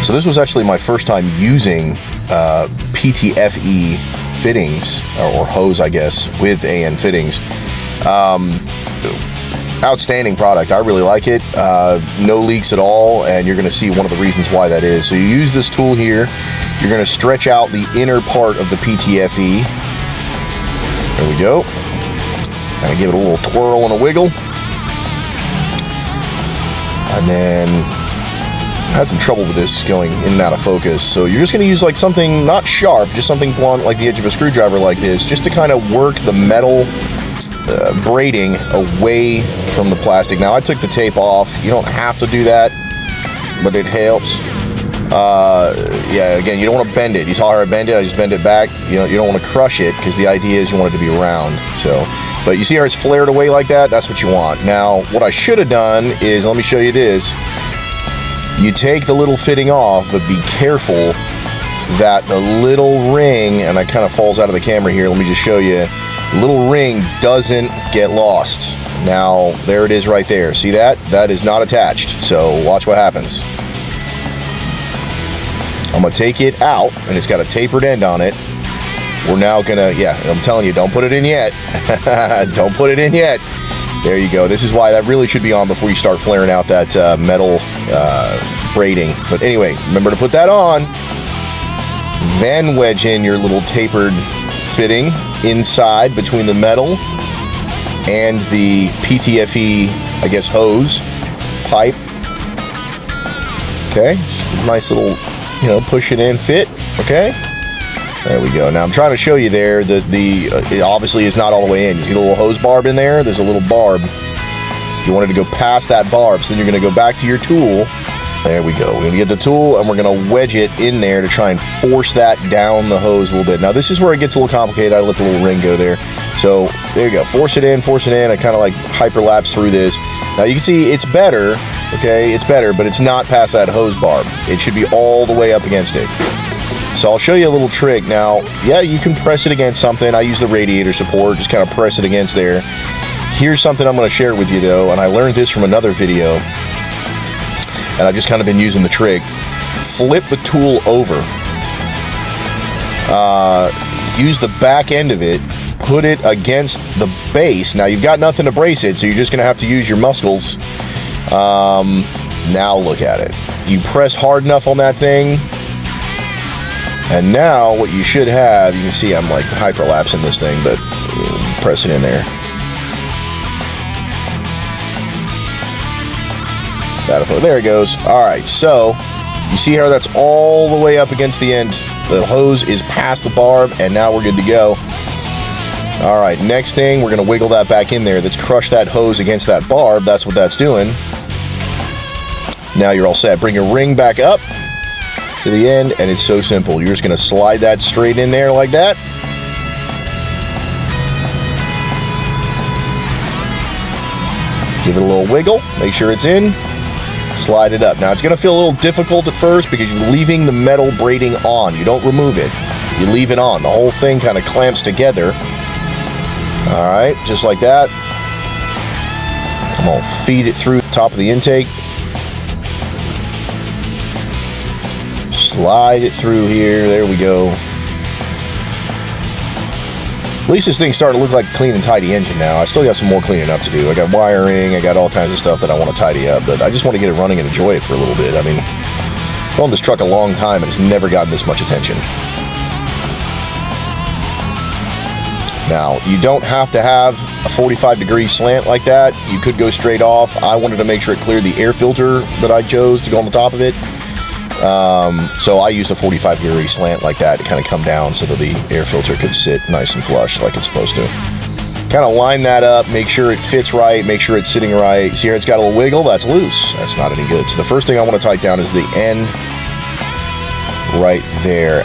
So this was actually my first time using PTFE fittings, or hose, I guess, with AN fittings. Outstanding product. I really like it. No leaks at all, and you're going to see one of the reasons why that is. So you use this tool here. You're going to stretch out the inner part of the PTFE. There we go. Kind of give it a little twirl and a wiggle. And then I had some trouble with this going in and out of focus. So you're just going to use like something not sharp, just something blunt like the edge of a screwdriver like this, just to kind of work the metal braiding away from the plastic. Now I took the tape off. You don't have to do that, but it helps. Yeah, again, you don't want to bend it. You saw how I bend it. I just bend it back. You don't want to crush it, because the idea is you want it to be round. So, but you see how it's flared away like that? That's what you want. Now, what I should have done is, let me show you this. You take the little fitting off, but be careful that the little ring, and it kind of falls out of the camera here. Let me just show you. The little ring doesn't get lost. Now, there it is right there. See that? That is not attached. So watch what happens. I'm going to take it out, and it's got a tapered end on it. We're now going to, yeah, I'm telling you, don't put it in yet. Don't put it in yet. There you go. This is why that really should be on before you start flaring out that metal braiding. But anyway, remember to put that on. Then wedge in your little tapered fitting inside between the metal and the PTFE, I guess, hose pipe. Okay, just a nice little, push it in fit. Okay, there we go. Now I'm trying to show you there that it obviously is not all the way in. You see the little hose barb in there? There's a little barb. You wanted to go past that barb, so then you're going to go back to your tool. There we go. We're going to get the tool, and we're going to wedge it in there to try and force that down the hose a little bit. Now, this is where it gets a little complicated. I let the little ring go there. So, there you go. Force it in. I kind of like hyperlapse through this. Now, you can see it's better, okay? It's better, but it's not past that hose barb. It should be all the way up against it. So, I'll show you a little trick. Now, yeah, you can press it against something. I use the radiator support. Just kind of press it against there. Here's something I'm going to share with you, though, and I learned this from another video. And I've just kind of been using the trick. Flip the tool over. Use the back end of it. Put it against the base. Now, you've got nothing to brace it, so you're just going to have to use your muscles. Now, look at it. You press hard enough on that thing. And now, what you should have, you can see I'm like hyperlapsing this thing, but press it in there. There it goes. Alright, so you see how that's all the way up against the end. The hose is past the barb, and now we're good to go. Alright, next thing, we're going to wiggle that back in there. Let's crush that hose against that barb. That's what that's doing. Now you're all set. Bring your ring back up to the end, and it's so simple. You're just going to slide that straight in there like that. Give it a little wiggle. Make sure it's in. Slide it up. Now, it's going to feel a little difficult at first because you're leaving the metal braiding on. You don't remove it. You leave it on. The whole thing kind of clamps together. All right, just like that. I'm going to feed it through the top of the intake. Slide it through here. There we go. At least this thing's starting to look like a clean and tidy engine now. I still got some more cleaning up to do. I got wiring, I got all kinds of stuff that I want to tidy up, but I just want to get it running and enjoy it for a little bit. I mean, I've owned this truck a long time, and it's never gotten this much attention. Now, you don't have to have a 45-degree slant like that. You could go straight off. I wanted to make sure it cleared the air filter that I chose to go on the top of it. So I used a 45-degree slant like that to kind of come down so that the air filter could sit nice and flush like it's supposed to. Kind of line that up, make sure it fits right, make sure it's sitting right. See here, it's got a little wiggle. That's loose. That's not any good. So the first thing I want to tighten down is the end right there.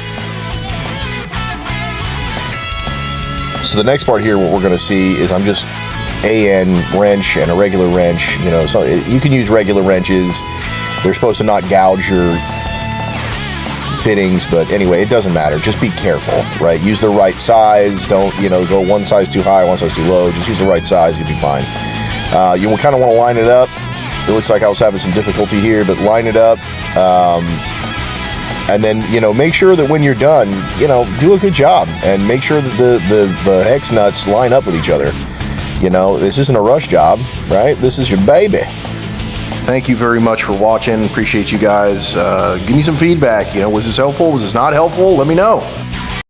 So the next part here, what we're going to see is I'm just AN wrench and a regular wrench. So you can use regular wrenches. They're supposed to not gouge your fittings, but anyway, it doesn't matter. Just be careful, right? Use the right size. Don't, you know, go one size too high, one size too low. Just use the right size, you'll be fine. You kind of want to line it up. It looks like I was having some difficulty here, but line it up. And then, you know, make sure that when you're done, you know, do a good job and make sure that the hex nuts line up with each other. You know, this isn't a rush job, right? This is your baby. Thank you very much for watching. Appreciate you guys. Give me some feedback. You know, was this helpful? Was this not helpful? Let me know.